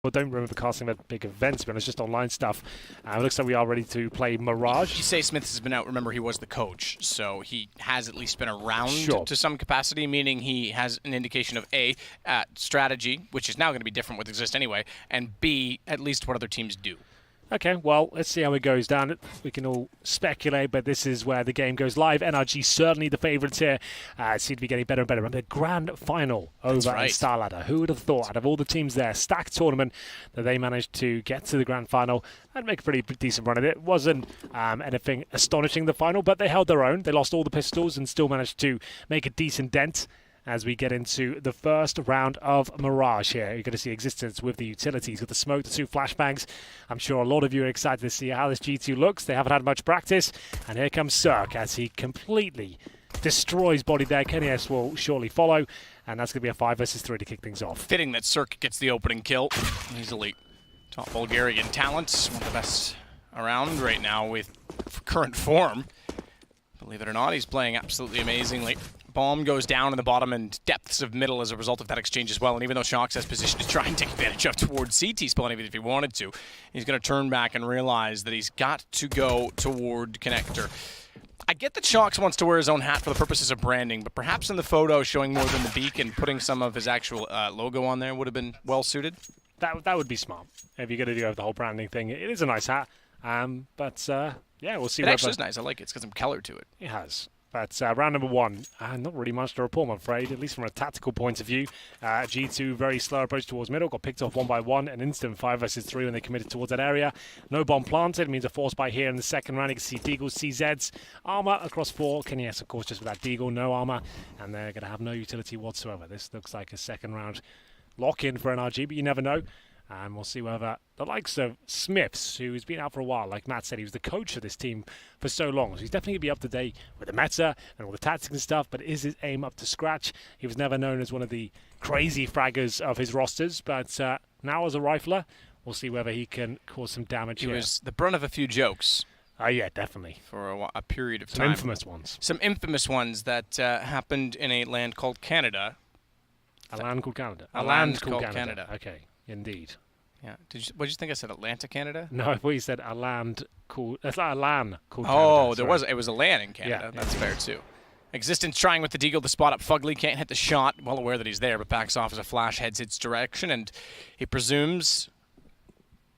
Well, don't remember casting that big events, but it's just online stuff. It looks like we are ready to play Mirage. You say Smith has been out. Remember, he was the coach, so he has at least been around to some capacity, meaning he has an indication of A, strategy, which is now going to be different with Exist anyway, and B, at least what other teams do. Okay, well, let's see how it goes down. We can all speculate, but this is where the game goes live. NRG certainly the favourites here. Seem to be getting better and better. Remember, the grand final over in StarLadder. Who would have thought, out of all the teams there, stacked tournament, that they managed to get to the grand final and make a pretty decent run of it. It wasn't anything astonishing, the final, but they held their own. They lost all the pistols and still managed to make a decent dent. As we get into the first round of Mirage here. You're going to see Existence with the utilities, with the smoke, the 2 flashbangs. I'm sure a lot of you are excited to see how this G2 looks. They haven't had much practice. And here comes Cirque as he completely destroys body there. Kenny S will surely follow. And that's going to be a 5 versus 3 to kick things off. Fitting that Cirque gets the opening kill. He's elite. Top Bulgarian talent. One of the best around right now with current form. Believe it or not, he's playing absolutely amazingly. Bomb goes down in the bottom and depths of middle as a result of that exchange as well. And even though Shox has position to try and take advantage of towards CT spawn if he wanted to, he's going to turn back and realize that he's got to go toward Connector. I get that Shox wants to wear his own hat for the purposes of branding, but perhaps in the photo showing more than the beak and putting some of his actual logo on there would have been well suited. That would be smart. If you're going to do the whole branding thing, it is a nice hat. But yeah, we'll see. It actually is nice. I like it. It's got some color to it. It has. But round number 1, not really much to report, I'm afraid, at least from a tactical point of view. G2, very slow approach towards middle, got picked off 1 by 1, an instant 5 versus 3 when they committed towards that area. No bomb planted, means a force buy here in the second round. You can see Deagle's, CZ's, armor across 4. Kenny S, of course, just with that Deagle, no armor, and they're going to have no utility whatsoever. This looks like a second round lock-in for NRG, but you never know. And we'll see whether the likes of Smiths, who's been out for a while, like Matt said, he was the coach of this team for so long. So he's definitely going to be up to date with the meta and all the tactics and stuff, but is his aim up to scratch? He was never known as one of the crazy fraggers of his rosters, but now as a rifler, we'll see whether he can cause some damage here. He was the brunt of a few jokes. Yeah, definitely. For a period of time. Some infamous ones. Some infamous ones that happened in a land called Canada. A land called Canada. A land called Canada. Okay. Indeed. Yeah. What did you think I said? Atlanta, Canada? No, I thought you said a land called. It's like a LAN called. Oh, Canada, it was a LAN in Canada. Yeah, that's fair too. Existence trying with the Deagle to spot up Fugly, can't hit the shot. Well aware that he's there, but backs off as a flash heads its direction, and he presumes,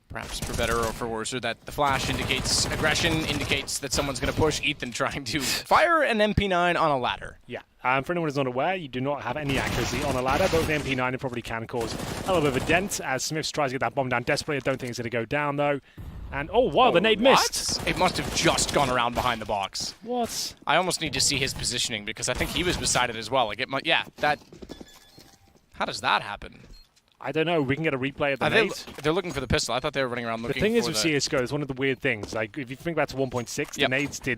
perhaps for better or for worse, that the flash indicates aggression, indicates that someone's going to push. Ethan trying to fire an MP9 on a ladder. Yeah. For anyone who's not aware, you do not have any accuracy on a ladder, but with the MP9 it probably can cause a little bit of a dent as Smiths tries to get that bomb down desperately. I don't think it's going to go down though. And oh wow, the nade missed. It must have just gone around behind the box. What? I almost need to see his positioning because I think he was beside it as well. Like how does that happen? I don't know. We can get a replay of the nades. They're looking for the pistol. I thought they were running around looking for the thing is with CSGO, it's one of the weird things. Like, if you think back to 1.6, the nades did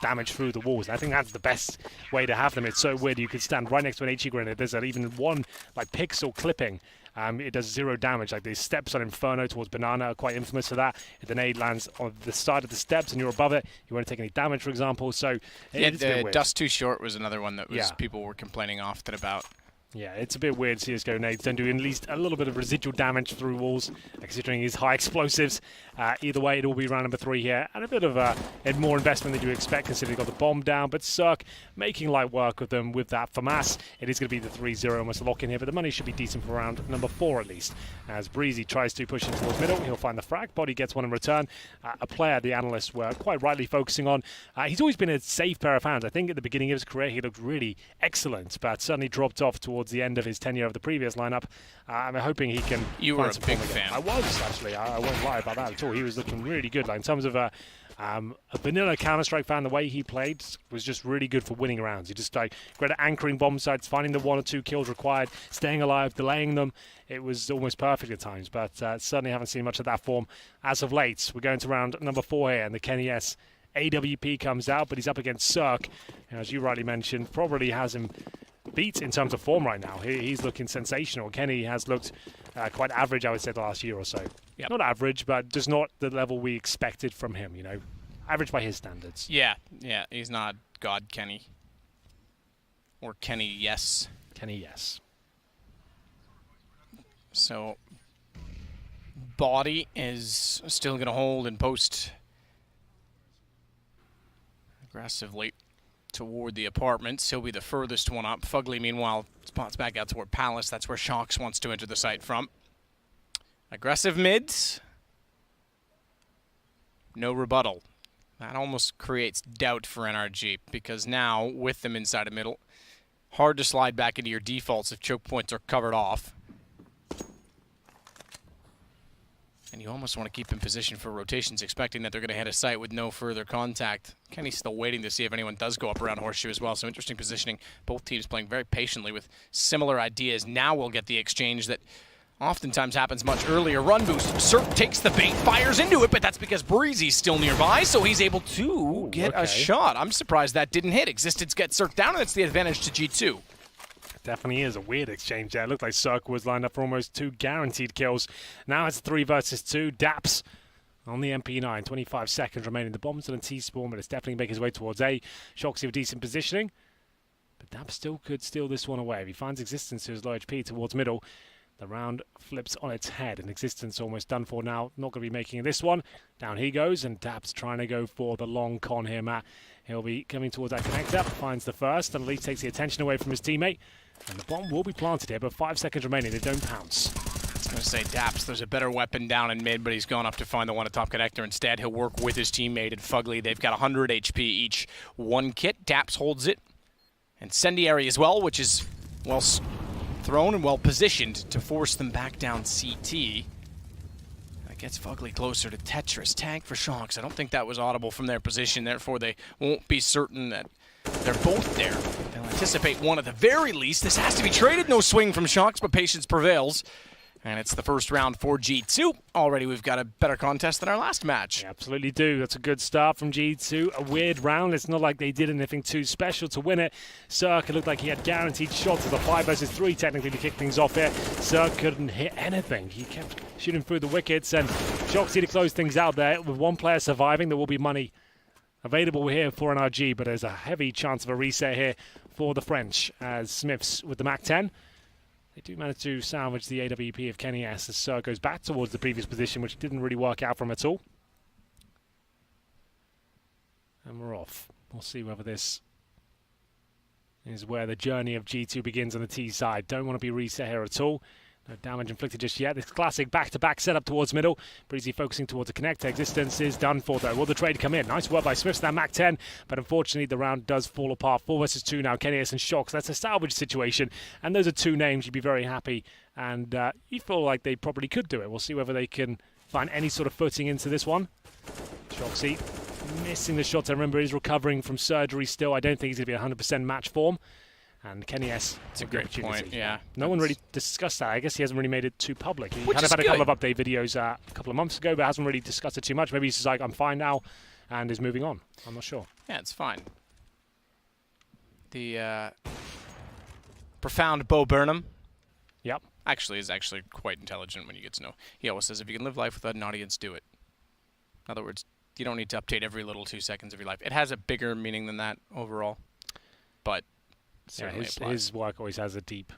damage through the walls. I think that's the best way to have them. It's so weird. You could stand right next to an HE grenade. There's even one like pixel clipping. It does 0 damage. Like, the steps on Inferno towards Banana are quite infamous for that. If the nade lands on the side of the steps and you're above it, you won't take any damage, for example. So, it's a bit weird. Dust Too Short was another one that was people were complaining often about. Yeah, it's a bit weird. CSGO nades don't do at least a little bit of residual damage through walls, considering his high explosives. Either way, it'll be round number 3 here, and a bit of more investment than you expect, considering he got the bomb down. But Cirque making light work of them with that FAMAS. It is going to be the 3-0 almost lock in here, but the money should be decent for round number 4 at least. As Breezy tries to push into towards middle, he'll find the frag. Body gets one in return. A player the analysts were quite rightly focusing on. He's always been a safe pair of hands. I think at the beginning of his career he looked really excellent, but suddenly dropped off towards the end of his tenure of the previous lineup. I'm hoping he can. You were a big fan. I was actually. I won't lie about that at all. He was looking really good. Like, in terms of a vanilla Counter-Strike fan, the way he played was just really good for winning rounds. He just like great at anchoring bomb sites, finding the 1 or 2 kills required, staying alive, delaying them. It was almost perfect at times, but certainly haven't seen much of that form as of late. We're going to round number 4 here, and the Kenny S AWP comes out, but he's up against Cirque, and as you rightly mentioned, probably has him beat in terms of form right now. He's looking sensational. Kenny has looked quite average, I would say, the last year or so. Yep. Not average, but just not the level we expected from him, you know. Average by his standards. Yeah, he's not God Kenny. Or Kenny, yes. Kenny, yes. So, body is still going to hold and post aggressively toward the apartments. He'll be the furthest one up. Fugly, meanwhile, spots back out toward Palace. That's where Shocks wants to enter the site from. Aggressive mids. No rebuttal. That almost creates doubt for NRG, because now, with them inside of middle, hard to slide back into your defaults if choke points are covered off. And you almost want to keep in position for rotations, expecting that they're going to hit a site with no further contact. Kenny's still waiting to see if anyone does go up around Horseshoe as well, so interesting positioning. Both teams playing very patiently with similar ideas. Now we'll get the exchange that oftentimes happens much earlier. Run boost. Cert takes the bait, fires into it, but that's because Breezy's still nearby, so he's able to get a shot. I'm surprised that didn't hit. Existence gets Cert down, and it's the advantage to G2. Definitely is a weird exchange there. It looked like Cirque was lined up for almost 2 guaranteed kills. Now it's 3 versus 2. Daps on the MP9. 25 seconds remaining. The bomb's on a T-spawn, but it's definitely making his way towards A. Shoxy with decent positioning. But Daps still could steal this one away. If he finds Existence to his low HP towards middle, the round flips on its head. And Existence almost done for now. Not going to be making this one. Down he goes, and Daps trying to go for the long con here, Matt. He'll be coming towards that connector. Finds the first, and at least takes the attention away from his teammate. And the bomb will be planted here, but 5 seconds remaining. They don't pounce. I was going to say, Daps, there's a better weapon down in mid, but he's gone up to find the one at top connector. Instead, he'll work with his teammate at Fugly. They've got 100 HP each. 1 kit. Daps holds it. Incendiary as well, which is well thrown and well positioned to force them back down CT. That gets Fugly closer to Tetris. Tag for Shocks. I don't think that was audible from their position, therefore they won't be certain that they're both there. They'll anticipate one at the very least. This has to be traded. No swing from Shocks, but patience prevails. And it's the first round for G2. Already we've got a better contest than our last match. Yeah, absolutely do. That's a good start from G2. A weird round. It's not like they did anything too special to win it. Cirque, it looked like he had guaranteed shots of a 5 versus 3 technically to kick things off here. Cirque couldn't hit anything. He kept shooting through the wickets, and Shoxy to close things out there. With 1 player surviving, there will be money available here for NRG, but there's a heavy chance of a reset here for the French as Smiths with the MAC-10. They do manage to salvage the AWP of Kenny S as Sir goes back towards the previous position, which didn't really work out for him at all. And we're off. We'll see whether this is where the journey of G2 begins on the T side. Don't want to be reset here at all. No damage inflicted just yet. This classic back-to-back setup towards middle. Breezy focusing towards the connect. Existence is done for, though. Will the trade come in? Nice work by Smiths, that MAC-10. But unfortunately, the round does fall apart. 4 versus 2 now. Kenny S and Shocks. That's a salvage situation. And those are 2 names you'd be very happy. And you feel like they probably could do it. We'll see whether they can find any sort of footing into this one. Shoxy missing the shots. I remember he's recovering from surgery still. I don't think he's going to be 100% match form. And Kenny S. It's a great point, yeah. No one really discussed that. I guess he hasn't really made it too public. He had a good. couple of update videos a couple of months ago, but hasn't really discussed it too much. Maybe he's just like, I'm fine now, and is moving on. I'm not sure. Yeah, it's fine. The profound Bo Burnham. Yep. Actually is actually quite intelligent when you get to know. He always says, if you can live life without an audience, do it. In other words, you don't need to update every little 2 seconds of your life. It has a bigger meaning than that overall, but yeah, his work always has a deep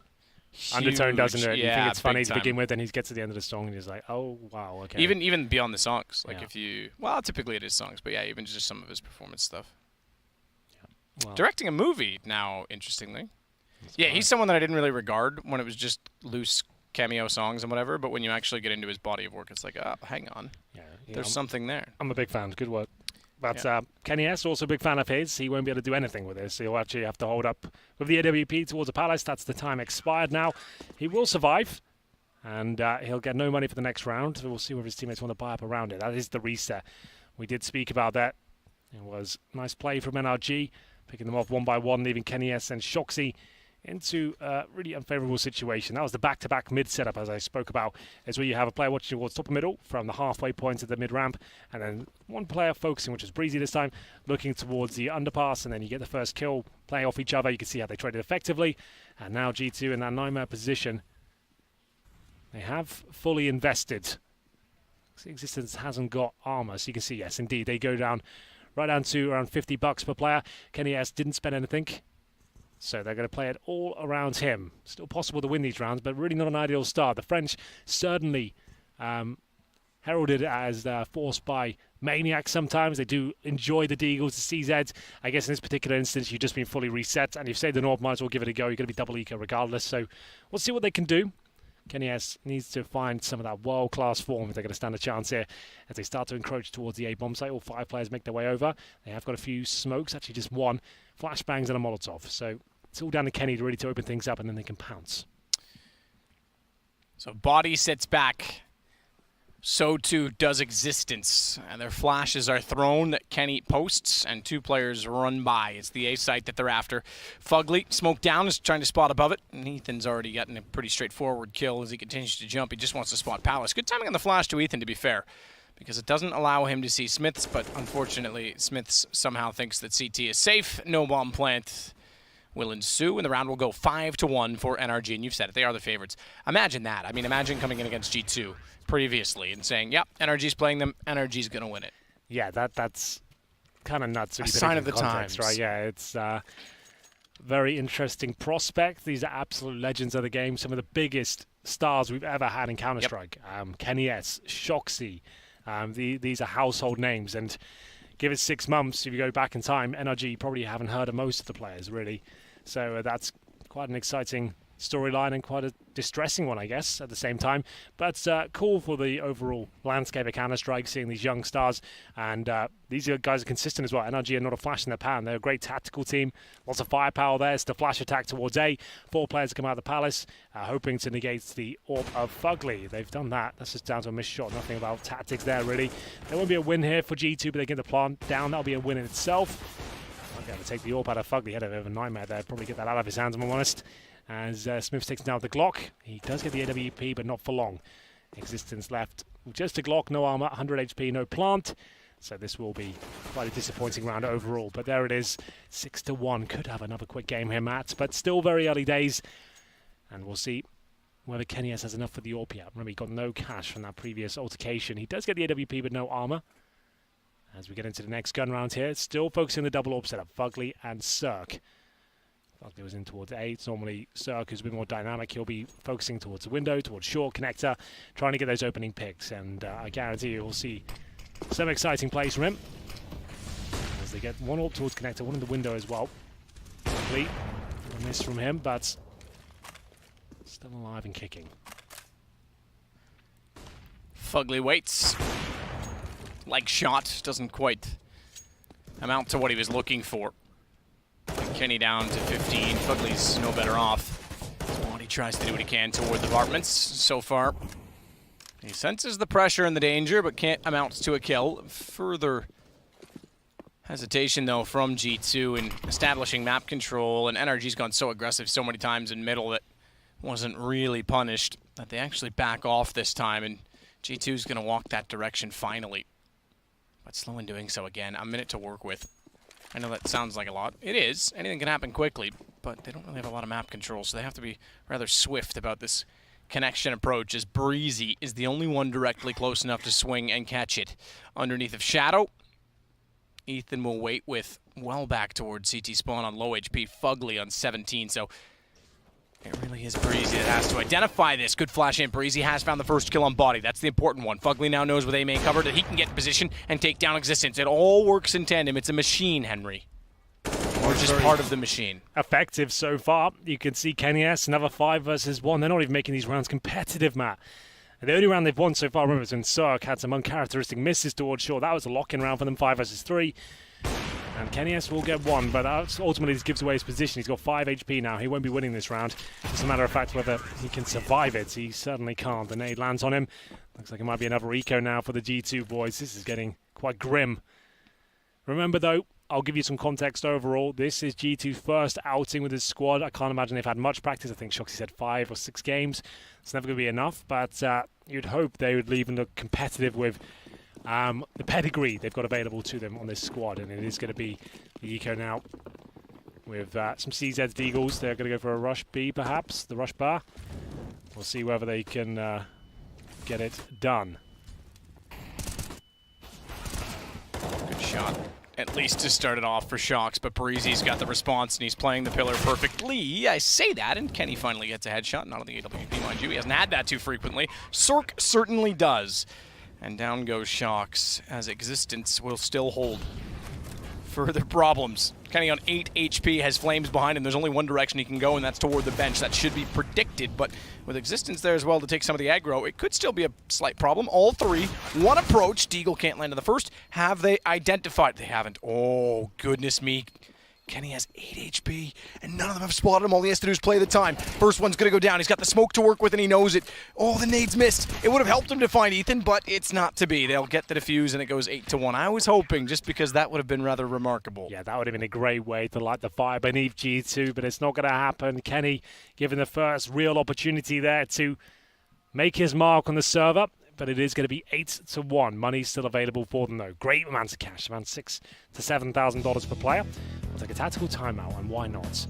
undertone, doesn't it? Yeah, you think it's funny time to begin with, and he gets to the end of the song, and he's like, oh, wow, okay. Even beyond the songs. Like if you... Well, typically it is songs, but yeah, even just some of his performance stuff. Yeah. Well, directing a movie now, interestingly. Yeah, he's someone that I didn't really regard when it was just loose cameo songs and whatever, but when you actually get into his body of work, it's like, oh, hang on. Yeah, there's something there. I'm a big fan. Good work. But Kenny S, also a big fan of his. He won't be able to do anything with this. He'll actually have to hold up with the AWP towards the Palace. That's the time expired now. He will survive, and he'll get no money for the next round. We'll see whether his teammates want to buy up around it. That is the reset. We did speak about that. It was nice play from NRG, picking them off 1 by 1, leaving Kenny S and Shoxy into a really unfavorable situation. That was the back-to-back mid setup, as I spoke about. It's where you have a player watching towards top of middle from the halfway point of the mid-ramp, and then one player focusing, which is Breezy this time, looking towards the underpass, and then you get the first kill, playing off each other. You can see how they traded effectively, and now G2 in that 9-man position. They have fully invested. Existence hasn't got armor, so you can see, yes, indeed, they go down right down to around $50 per player. Kenny S didn't spend anything. So they're going to play it all around him. Still possible to win these rounds, but really not an ideal start. The French certainly heralded as forced by maniacs sometimes. They do enjoy the deagles, the CZs. I guess in this particular instance, you've just been fully reset, and you've saved the North, might as well give it a go. You're going to be double eco regardless, so we'll see what they can do. KennyS needs to find some of that world-class form if they're going to stand a chance here as they start to encroach towards the A bomb site. All 5 players make their way over. They have got a few smokes, actually just one, flashbangs and a Molotov. So it's all down to Kenny to really to open things up, and then they can pounce. So body sits back. So too does existence. And their flashes are thrown that Kenny posts, and 2 players run by. It's the A site that they're after. Fugly, smoke down, is trying to spot above it. And Ethan's already gotten a pretty straightforward kill as he continues to jump. He just wants to spot Palace. Good timing on the flash to Ethan, to be fair, because it doesn't allow him to see Smiths, but unfortunately, Smiths somehow thinks that CT is safe. No bomb plant will ensue, and the round will go 5-1 for NRG. And you've said it, they are the favorites. Imagine that. I mean, imagine coming in against G2 previously and saying, yep, NRG's playing them, NRG's going to win it. Yeah, that's kind of nuts. A sign of the times. Right? Yeah, it's very interesting prospect. These are absolute legends of the game. Some of the biggest stars we've ever had in Counter-Strike. KennyS, Shoxy. These are household names, and give it 6 months, if you go back in time, NRG probably haven't heard of most of the players, really. So that's quite an exciting storyline and quite a distressing one, I guess, at the same time. But cool for the overall landscape of Counter-Strike, seeing these young stars. And these guys are consistent as well. NRG are not a flash in the pan. They're a great tactical team. Lots of firepower there. It's the flash attack towards A. 4 players come out of the Palace, hoping to negate the AWP of Fugly. They've done that. That's just down to a missed shot. Nothing about tactics there, really. There won't be a win here for G2, but they get the plant down. That'll be a win in itself. I'll be able to take the AWP out of Fugly. He had a bit of a nightmare there. Probably get that out of his hands, if I'm honest. As Smith takes down the Glock. He does get the AWP, but not for long. Existence left. Just a Glock, no armor, 100 HP, no plant. So this will be quite a disappointing round overall. But there it is, 6-1. Could have another quick game here, Matt. But still very early days. And we'll see whether KennyS has enough for the AWP yet. Remember, he got no cash from that previous altercation. He does get the AWP, but no armor. As we get into the next gun round here, still focusing on the double AWP setup. Fugly and Cirque. Fugly was in towards 8. Normally, Cirque is a bit more dynamic. He'll be focusing towards the window, towards short connector, trying to get those opening picks. And I guarantee you will see some exciting plays from him. As they get one AWP towards connector, one in the window as well. Fugly, a miss from him, but still alive and kicking. Fugly waits. Leg shot doesn't quite amount to what he was looking for. Kenny down to 15. Fugly's no better off. He tries to do what he can toward the apartments. So far, he senses the pressure and the danger, but can't amount to a kill. Further hesitation, though, from G2 in establishing map control, and NRG's gone so aggressive so many times in middle that wasn't really punished, that they actually back off this time, and G2's going to walk that direction finally. But slow in doing so again. A minute to work with. I know that sounds like a lot. It is. Anything can happen quickly, but they don't really have a lot of map control, so they have to be rather swift about this connection approach, as Breezy is the only one directly close enough to swing and catch it. Underneath of Shadow, Ethan will wait with well back towards CT spawn on low HP, Fugly on 17, so it really is Breezy that has to identify this. Good flash in. Breezy has found the first kill on body. That's the important one. Fugly now knows with A main cover that he can get in position and take down Existence. It all works in tandem. It's a machine, Henry. Or just part of the machine. Effective so far. You can see KennyS, another 5 versus 1. They're not even making these rounds competitive, Matt. And the only round they've won so far, remember, was when Cirque had some uncharacteristic misses towards shore. That was a lock-in round for them, 5 versus 3. And KennyS will get 1, but ultimately this gives away his position. He's got 5 HP now. He won't be winning this round. As a matter of fact, whether he can survive it, he certainly can't. The nade lands on him. Looks like it might be another eco now for the G2 boys. This is getting quite grim. Remember, though, I'll give you some context overall. This is G2's first outing with his squad. I can't imagine they've had much practice. I think Shoxy said 5 or 6 games. It's never going to be enough, but you'd hope they would even look competitive with the pedigree they've got available to them on this squad, and it is going to be the eco now with some CZ's Deagles. They're going to go for a rush B, perhaps, the rush bar. We'll see whether they can get it done. Good shot, at least to start it off for Shox, but Breezy's got the response, and he's playing the pillar perfectly. I say that, and Kenny finally gets a headshot, not on the AWP, mind you. He hasn't had that too frequently. Cirque certainly does. And down goes Shocks, as Existence will still hold. Further problems. Kenny on 8 HP has Flames behind him. There's only one direction he can go, and that's toward the bench. That should be predicted, but with Existence there as well to take some of the aggro, it could still be a slight problem. All three, one approach. Deagle can't land on the first. Have they identified? They haven't. Oh, goodness me. Kenny has 8 HP, and none of them have spotted him. All he has to do is play the time. First one's going to go down. He's got the smoke to work with, and he knows it. Oh, the nades missed. It would have helped him to find Ethan, but it's not to be. They'll get the defuse, and it goes 8-1. I was hoping, just because that would have been rather remarkable. Yeah, that would have been a great way to light the fire beneath G2, but it's not going to happen. Kenny given the first real opportunity there to make his mark on the server. But it is going to be 8-1. Money's still available for them, though. Great amounts of cash, around $6,000 to $7,000 per player. I'll take a tactical timeout, and why not?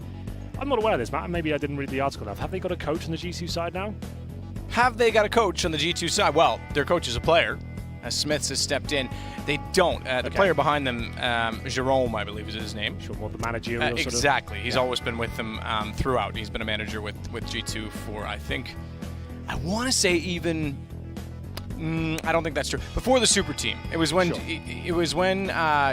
I'm not aware of this, Matt. Maybe I didn't read the article enough. Have they got a coach on the G2 side now? Have they got a coach on the G2 side? Well, their coach is a player, as Smiths has stepped in. They don't. The player behind them, Jerome, I believe is his name. Sure, more the managerial exactly. He's always been with them throughout. He's been a manager with G2 for, I want to say even... I don't think that's true. Before the super team, it was when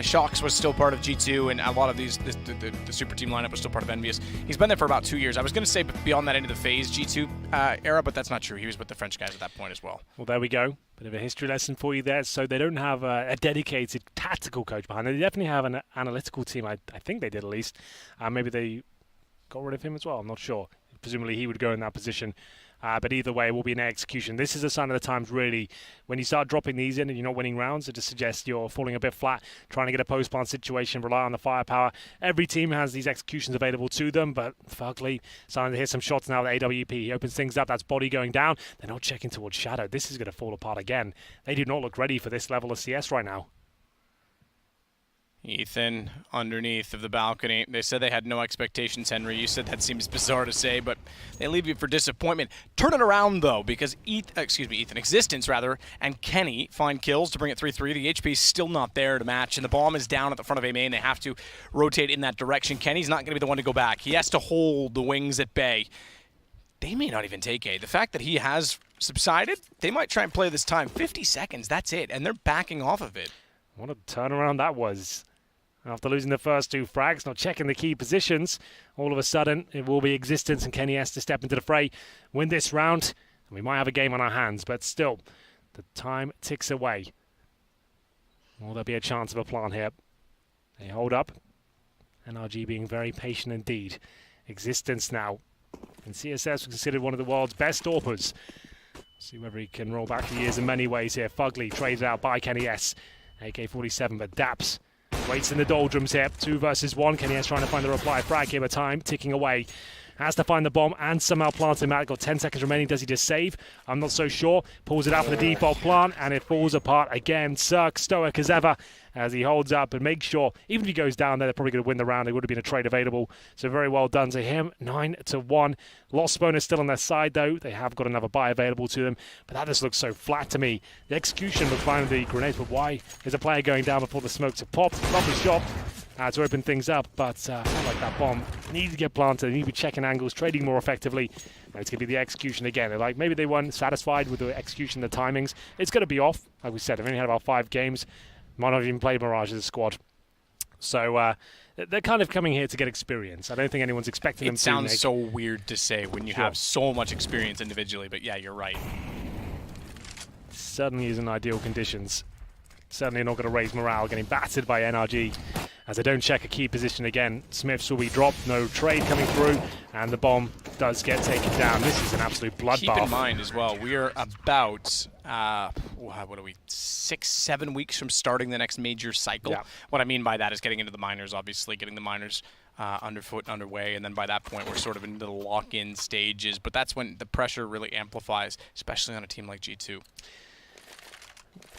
Shocks was still part of G2, and a lot of these the super team lineup was still part of Envious. He's been there for about 2 years. I was going to say beyond that into the phase G2 era, but that's not true. He was with the French guys at that point as well. Well, there we go. Bit of a history lesson for you there. So they don't have a dedicated tactical coach behind them. They definitely have an analytical team. I think they did at least. Maybe they got rid of him as well. I'm not sure. Presumably he would go in that position. But either way, it will be an execution. This is a sign of the times, really. When you start dropping these in and you're not winning rounds, it just suggests you're falling a bit flat, trying to get a post-plant situation, rely on the firepower. Every team has these executions available to them, but Fugly starting to hit some shots now with AWP. He opens things up. That's body going down. They're not checking towards Shadow. This is going to fall apart again. They do not look ready for this level of CS right now. Ethan underneath of the balcony. They said they had no expectations, Henry. You said that seems bizarre to say, but they leave you for disappointment. Turn it around, though, because Existence, and Kenny find kills to bring it 3-3. The HP's still not there to match, and the bomb is down at the front of A main. They have to rotate in that direction. Kenny's not going to be the one to go back. He has to hold the wings at bay. They may not even take A. The fact that he has subsided, they might try and play this time. 50 seconds, that's it, and they're backing off of it. What a turnaround that was. After losing the first 2 frags, not checking the key positions, all of a sudden it will be Existence, and Kenny has to step into the fray, win this round, and we might have a game on our hands, but still, the time ticks away. Will there be a chance of a plant here? They hold up. NRG being very patient indeed. Existence now. And CSS was considered one of the world's best AWPers. See whether he can roll back the years in many ways here. Fugly traded out by Kenny S. AK-47, but Daps waits in the doldrums here. 2 versus 1. Kenny S trying to find the reply. Frag here, but time ticking away. Has to find the bomb and somehow plant him out. Got 10 seconds remaining. Does he just save? I'm not so sure. Pulls it out for the default plant, and it falls apart again. Cirque stoic as ever as he holds up and makes sure, even if he goes down there, they're probably going to win the round. There would have been a trade available. So very well done to him. 9-1. Lost bonus still on their side, though. They have got another buy available to them, but that just looks so flat to me. The execution was fine with the grenades, but why is a player going down before the smokes have popped? Lovely shot. To open things up, but I felt like that bomb needed to get planted. They need to be checking angles, trading more effectively. And it's going to be the execution again. They're like, maybe they weren't satisfied with the execution, the timings. It's going to be off. Like we said, they've only had about 5 games. Might not have even played Mirage as a squad. So they're kind of coming here to get experience. I don't think anyone's expecting them to. It sounds so weird to say when you have so much experience individually, but yeah, you're right. Certainly isn't ideal conditions. Certainly not going to raise morale, getting battered by NRG. As they don't check a key position again, Smiths will be dropped, no trade coming through, and the bomb does get taken down. This is an absolute bloodbath. Keep in mind as well, we are about, 6-7 weeks from starting the next major cycle. Yeah. What I mean by that is getting into the minors, obviously, getting the minors underfoot and underway, and then by that point we're sort of into the lock-in stages, but that's when the pressure really amplifies, especially on a team like G2.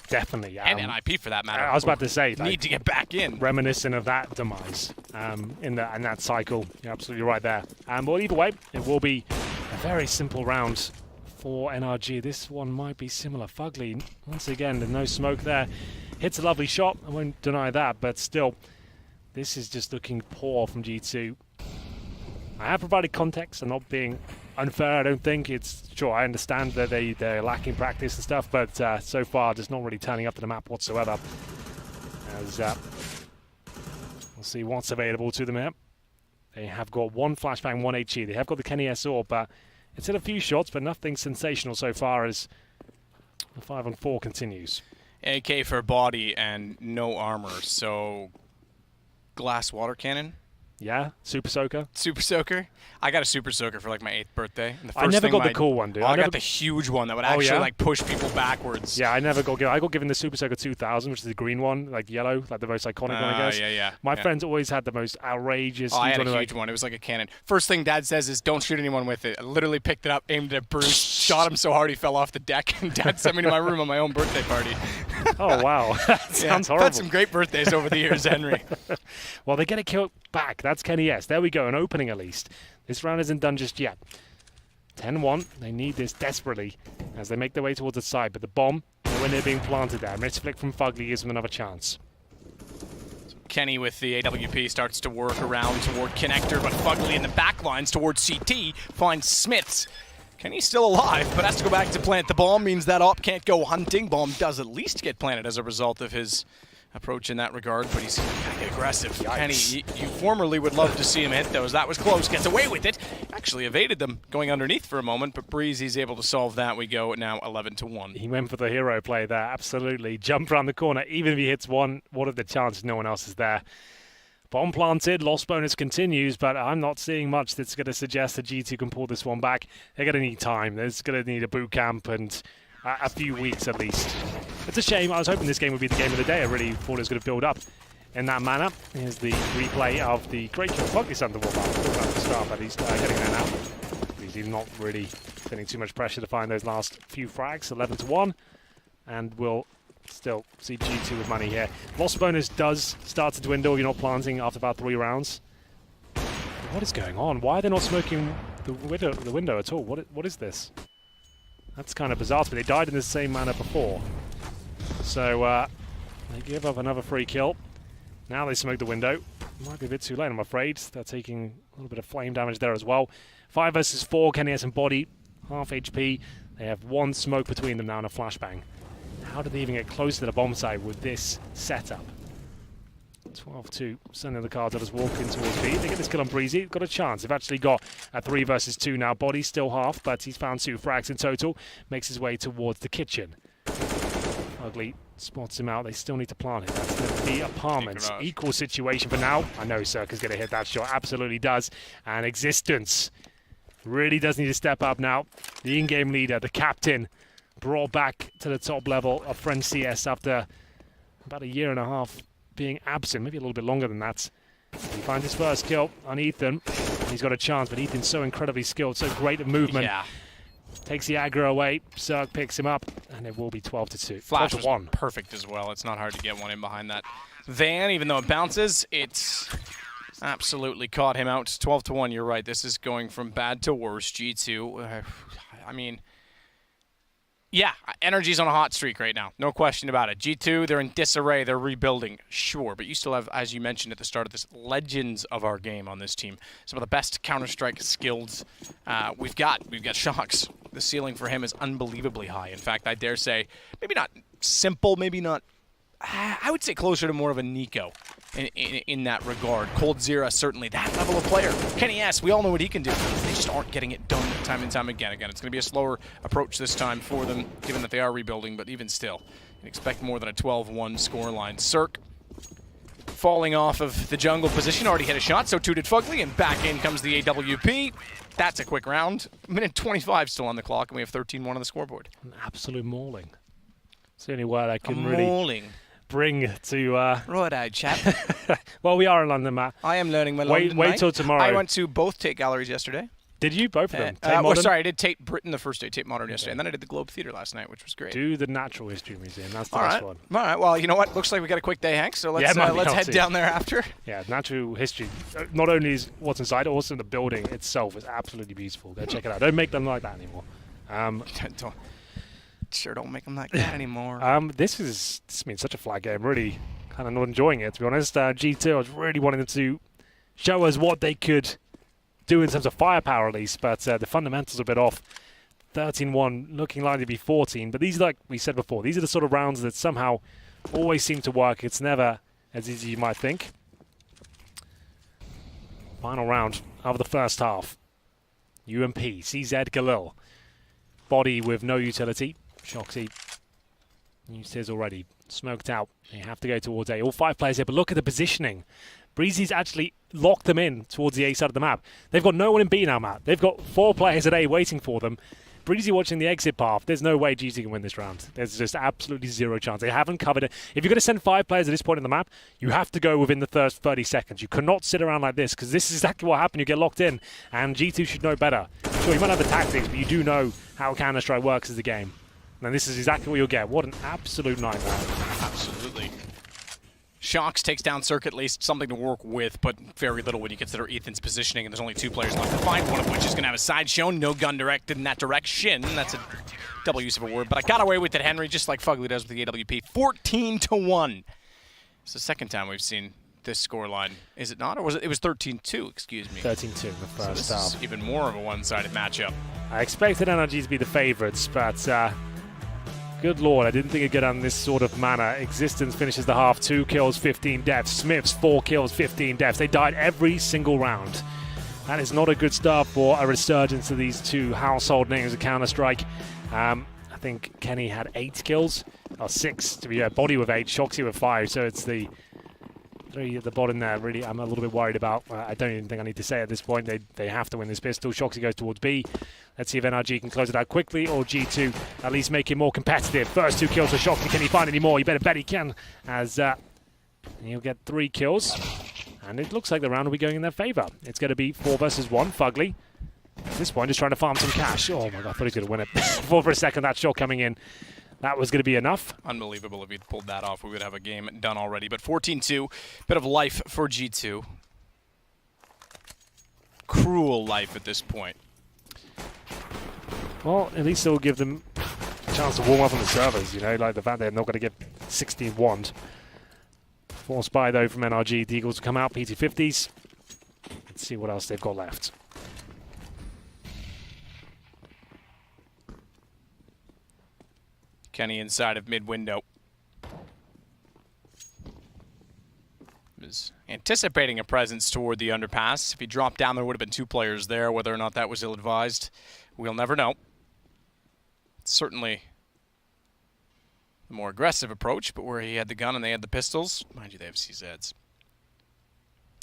Definitely. And NIP for that matter. I was about to say. Need to get back in. Reminiscent of that demise in that cycle. You're absolutely right there. But either way, it will be a very simple round for NRG. This one might be similar. Fugly, once again, there's no smoke there. Hits a lovely shot. I won't deny that. But still, this is just looking poor from G2. I have provided context and not being unfair, I don't think. It's sure, I understand that they're lacking practice and stuff, but so far just not really turning up to the map whatsoever. As we'll see what's available to them here. They have got 1 flashbang, 1 HE. They have got the Kenny S orb, but it's hit a few shots, but nothing sensational so far as the 5-on-4 continues. AK for body and no armor, so glass water cannon. Yeah, Super Soaker. Super Soaker. I got a Super Soaker for like my 8th birthday. And the I first never thing got the cool one, dude. I got the huge one that would actually like push people backwards. Yeah, I got given the Super Soaker 2000, which is the green one, like yellow, like the most iconic one, I guess. Yeah. My friends always had the most outrageous. I had a huge one. It was like a cannon. First thing Dad says is, "Don't shoot anyone with it." I literally picked it up, aimed it at Bruce, shot him so hard he fell off the deck, and Dad sent me to my room on my own birthday party. Oh wow, that sounds horrible. I've had some great birthdays over the years, Henry. Well, they get a kill back. That's Kenny S. There we go, an opening at least. This round isn't done just yet. 10-1. They need this desperately as they make their way towards the side, but the bomb, when they're being planted there, misflick from Fugly gives them another chance. Kenny with the AWP starts to work around toward Connector, but Fugly in the back lines towards CT finds Smiths. Kenny's still alive, but has to go back to plant the bomb. Means that op can't go hunting. Bomb does at least get planted as a result of his approach in that regard, but he's gotta get aggressive. Yikes. Kenny, you formerly would love to see him hit those. That was close. Gets away with it. Actually evaded them going underneath for a moment, but Breezy's able to solve that. We go now 11-1. He went for the hero play there, absolutely. Jumped around the corner. Even if he hits one, what are the chances no one else is there? Bomb planted, loss bonus continues, but I'm not seeing much that's going to suggest that G2 can pull this one back. They're going to need time. They're going to need a boot camp and a few weeks at least. It's a shame. I was hoping this game would be the game of the day. I really thought it was going to build up in that manner. Here's the replay of the great kill Fugly under the wall. About to start, but he's getting there now. He's not really feeling too much pressure to find those last few frags. 11-1, and we'll still see G2 with money here. Loss bonus does start to dwindle. You're not planting after about 3 rounds. What is going on? Why are they not smoking the window at all? What is this? That's kind of bizarre, but they died in the same manner before. So they give up another free kill. Now they smoke the window. Might be a bit too late, I'm afraid. They're taking a little bit of flame damage there as well. 5 versus 4, Kenny has body, half HP. They have 1 smoke between them now and a flashbang. How did they even get close to the bomb site with this setup? 12-2, sending the cards out as walking towards B. They get this kill on Breezy, got a chance. They've actually got a 3 versus 2 now. Body's still half, but he's found 2 frags in total. Makes his way towards the kitchen. Ugly spots him out. They still need to plant it. That's the apartments. Equal situation for now. I know Circa's going to hit that shot. Absolutely does. And Existence really does need to step up now. The in-game leader, the captain, brought back to the top level of French CS after about a year and a half being absent, maybe a little bit longer than that. He finds his first kill on Ethan. He's got a chance, but Ethan's so incredibly skilled, so great at movement. Yeah. Takes the aggro away. Cirque picks him up, and it will be 12-2. Flash 12-1. Perfect as well. It's not hard to get one in behind that van, even though it bounces. It's absolutely caught him out. 12-1. You're right. This is going from bad to worse. G2. I mean, yeah, NRG's on a hot streak right now. No question about it. G2, they're in disarray. They're rebuilding. Sure, but you still have, as you mentioned at the start of this, legends of our game on this team. Some of the best Counter-Strike skills we've got. We've got Shox. The ceiling for him is unbelievably high. In fact, I dare say, maybe not simple, maybe not, I would say closer to more of a Nico in that regard. Cold Zera, certainly that level of player. Kenny S, we all know what he can do. They just aren't getting it done time and time again. Again, it's going to be a slower approach this time for them, given that they are rebuilding, but even still, you can expect more than a 12-1 scoreline. Cirque falling off of the jungle position, already hit a shot, so too did Fugly, and back in comes the AWP. That's a quick round. Minute 25 still on the clock, and we have 13-1 on the scoreboard. An absolute mauling. It's the only word I can really bring to... Right-eyed chap. Well, we are in London, Matt. I am learning my London. Wait till tomorrow. I went to both Tate galleries yesterday. Did you? Both of them? Sorry, I did Tate Britain the first day, Tate Modern yesterday, and then I did the Globe Theatre last night, which was great. Do the Natural History Museum. That's the next one. All right. Well, you know what? Looks like we got a quick day, Hank. So let's head down there after. Yeah, Natural History. Not only is what's inside, also the building itself is absolutely beautiful. Go check it out. Don't make them like that anymore. Don't make them like that anymore. This has been such a flat game. Really, kind of not enjoying it, to be honest. G2, I was really wanting them to show us what they could do in terms of firepower at least, but the fundamentals are a bit off. 13-1, looking likely to be 14. But these, like we said before, these are the sort of rounds that somehow always seem to work. It's never as easy as you might think. Final round of the first half. UMP, CZ, Galil. Body with no utility. Shoxy used his already. Smoked out. They have to go towards A. All 5 players here, but look at the positioning. Breezy's actually locked them in towards the A side of the map. They've got no one in B now, Matt. They've got 4 players at A waiting for them. Breezy watching the exit path. There's no way GT can win this round. There's just absolutely zero chance. They haven't covered it. If you're going to send 5 players at this point in the map, you have to go within the first 30 seconds. You cannot sit around like this, because this is exactly what happened. You get locked in, and G2 should know better. Sure, you might have the tactics, but you do know how Counter-Strike works as a game. And this is exactly what you'll get. What an absolute nightmare. Absolutely. Shox takes down Circuit, at least something to work with, but very little when you consider Ethan's positioning, and there's only 2 players left to find, one of which is going to have a side shown. No gun directed in that direction. That's a double use of a word, but I got away with it, Henry, just like Fugly does with the AWP. 14-1. It's the second time we've seen this scoreline. Is it not? Or was it? It was 13-2, excuse me. 13-2 the first half. This is even more of a one-sided matchup. I expected NRG to be the favourites, but good lord, I didn't think it'd get on this sort of manner. Existence finishes the half, 2 kills, 15 deaths. Smiths, 4 kills, 15 deaths. They died every single round. That is not a good start for a resurgence of these 2 household names of Counter-Strike. I think Kenny had 8 kills, or 6 to be Body with 8, Shoxy with 5, so it's the 3 at the bottom there, really, I'm a little bit worried about. I don't even think I need to say at this point. They have to win this pistol. Shoxy goes towards B. Let's see if NRG can close it out quickly, or G2 at least make it more competitive. First 2 kills for Shoxy. Can he find any more? You better bet he can, as he'll get 3 kills. And it looks like the round will be going in their favour. It's going to be 4 versus 1. Fugly, at this point, just trying to farm some cash. Oh my god, I thought he was going to win it. For a second, that shot coming in. That was going to be enough. Unbelievable. If he'd pulled that off, we would have a game done already. But 14-2, bit of life for G2. Cruel life at this point. Well, at least it'll give them a chance to warm up on the servers, you know, like the fact they're not going to get 16 wand. Forced by, though, from NRG. The Eagles come out, PT50s. Let's see what else they've got left. Kenny inside of mid-window. Was anticipating a presence toward the underpass. If he dropped down, there would have been 2 players there. Whether or not that was ill-advised, we'll never know. It's certainly the more aggressive approach, but where he had the gun and they had the pistols, mind you, they have CZs.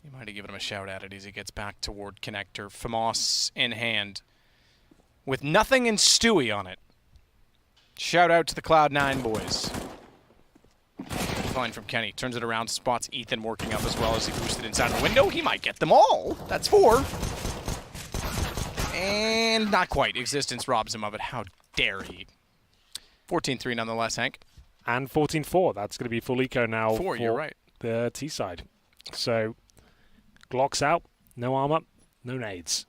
You might have given him a shout at it as he gets back toward connector. FAMAS in hand with nothing in Stewie on it. Shout out to the Cloud9 boys. Fine from Kenny. Turns it around, spots Ethan working up as well as he boosted inside the window. He might get them all. That's 4. And not quite. Existence robs him of it. How dare he? 14-3 nonetheless, Hank. And 14-4. That's going to be full eco now 4, you're right. The T side. So, Glocks out. No armor. No nades.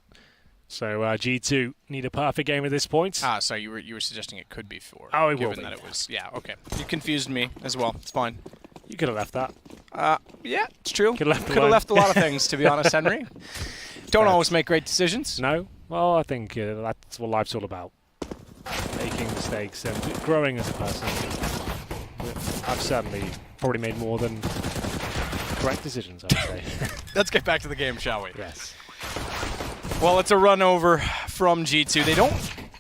So G2 need a perfect game at this point. So you were suggesting it could be 4. Oh, it will be. Given that it was, yeah, okay. You confused me as well. It's fine. You could have left that. Yeah, it's true. Could have left a lot of things, to be honest, Henry. Don't always make great decisions. No. Well, I think that's what life's all about. Making mistakes and growing as a person. I've certainly probably made more than correct decisions, I would say. Let's get back to the game, shall we? Yes. Well, it's a run over from G2. They don't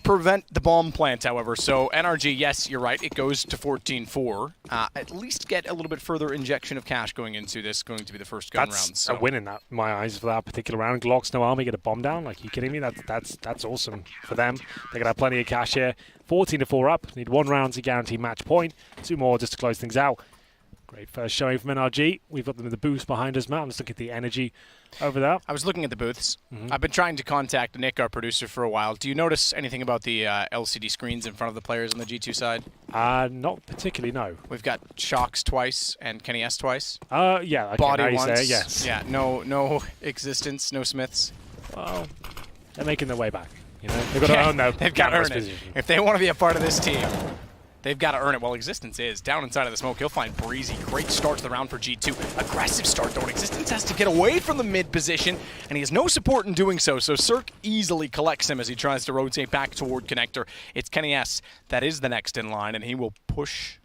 prevent the bomb plant, however. So NRG, yes, you're right. It goes to 14-4. At least get a little bit further injection of cash going into this. Going to be the first gun round. That's a win in my eyes for that particular round. Glocks, no army, get a bomb down. Like, are you kidding me? That's awesome for them. They're gonna have plenty of cash here. 14-4 up. Need 1 round to guarantee match point. 2 more just to close things out. Great first showing from NRG. We've got them in the booth behind us, Matt. Let's look at the energy over there. I was looking at the booths. I've been trying to contact Nick, our producer, for a while. Do you notice anything about the LCD screens in front of the players on the G2 side? Not particularly, no. We've got Shox twice and Kenny S twice. Yeah. Okay, Body once. Yes. Yeah, no Existence, no Smiths. Well, they're making their way back. You know, they've got to earn their They've got to earn it. If they want to be a part of this team, They've got to earn it. Well, Existence is down inside of the smoke. He'll find Breezy. Great start to the round for G2. Aggressive start, though. And Existence has to get away from the mid position, and he has no support in doing so. So Cirque easily collects him as he tries to rotate back toward Connector. It's Kenny S that is the next in line, and he will push.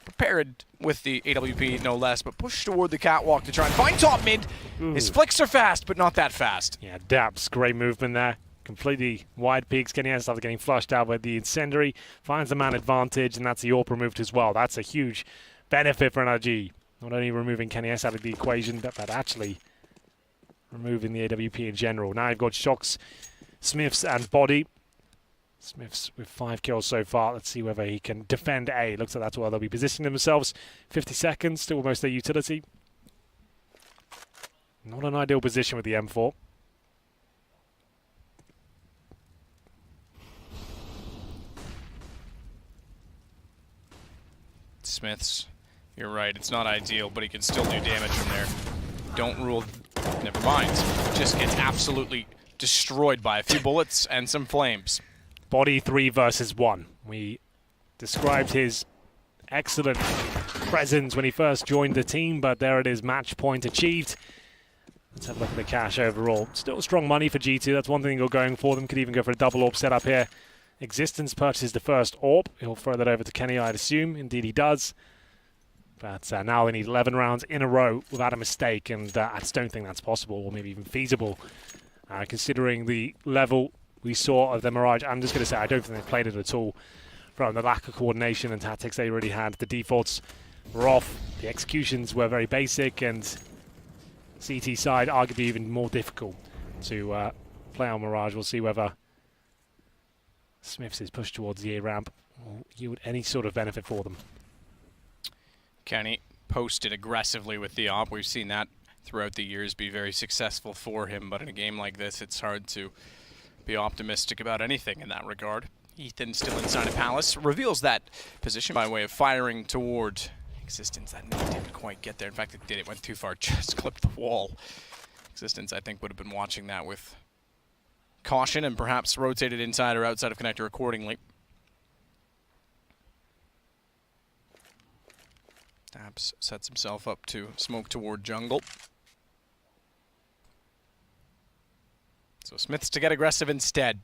Prepared with the AWP, no less, but push toward the catwalk to try and find top mid. Ooh. His flicks are fast, but not that fast. Yeah, Daps, great movement there. Completely wide peaks. Kenny S after getting flushed out by the incendiary. Finds the man advantage, and that's the AWP removed as well. That's a huge benefit for NRG. Not only removing Kenny S out of the equation, but actually removing the AWP in general. Now you've got Shocks, Smiths, and Body. Smiths with 5 kills so far. Let's see whether he can defend A. Looks like that's where they'll be positioning themselves. 50 seconds, still almost their utility. Not an ideal position with the M4. Smiths, you're right, it's not ideal, but he can still do damage from there. Don't rule, never mind. Just gets absolutely destroyed by a few bullets and some flames. Body 3 versus 1. We described his excellent presence when he first joined the team, but there it is, match point achieved. Let's have a look at the cash overall. Still strong money for G2, that's one thing you're going for them. Could even go for a double AWP setup here. Existence purchases the first AWP. He'll throw that over to Kenny, I'd assume. Indeed he does. But now they need 11 rounds in a row without a mistake, and I just don't think that's possible, or maybe even feasible, considering the level we saw of the Mirage. I'm just going to say I don't think they played it at all from the lack of coordination and tactics they already had. The defaults were off, the executions were very basic, and CT side arguably even more difficult to play on Mirage. We'll see whether Smiths is pushed towards the A ramp or yield any sort of benefit for them. Kenny posted aggressively with the AWP. We've seen that throughout the years be very successful for him, but in a game like this it's hard to be optimistic about anything in that regard. Ethan still inside of Palace, reveals that position by way of firing toward Existence. That didn't quite get there. In fact, it did. It went too far, just clipped the wall. Existence, I think, would have been watching that with caution and perhaps rotated inside or outside of Connector accordingly. Dabs sets himself up to smoke toward jungle. So Smiths to get aggressive instead.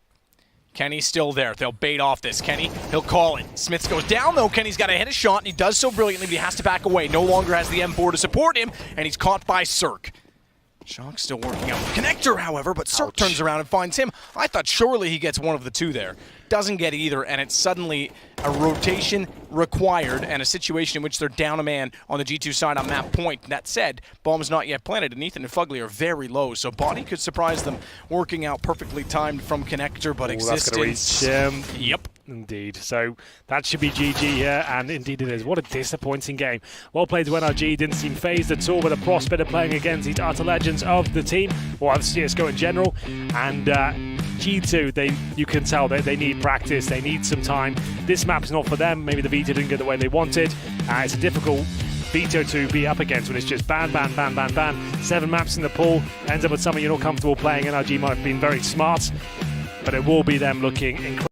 Kenny's still there. They'll bait off this. Kenny, he'll call it. Smiths goes down, though. Kenny's got to hit a shot, and he does so brilliantly, but he has to back away. No longer has the M4 to support him, and he's caught by Cirque. Shock's still working out the Connector, however, but Cirque turns around and finds him. I thought surely he gets one of the two there. Doesn't get either, and it's suddenly a rotation required and a situation in which they're down a man on the G2 side on map point. That said, bomb is not yet planted, and Ethan and Fugly are very low, so Body could surprise them, working out perfectly timed from Connector, but Existence. That's gonna reach him. Yep. Indeed. So that should be GG here, and indeed it is. What a disappointing game. Well played to NRG. Didn't seem phased at all with the prospect of playing against these utter legends of the team, or of CSGO in general. And G2, you can tell they need practice. They need some time. This map's not for them. Maybe the Veto didn't go the way they wanted. It's a difficult Veto to be up against when it's just ban, ban, ban, ban, ban. 7 maps in the pool. Ends up with something you're not comfortable playing. NRG might have been very smart, but it will be them looking incredible.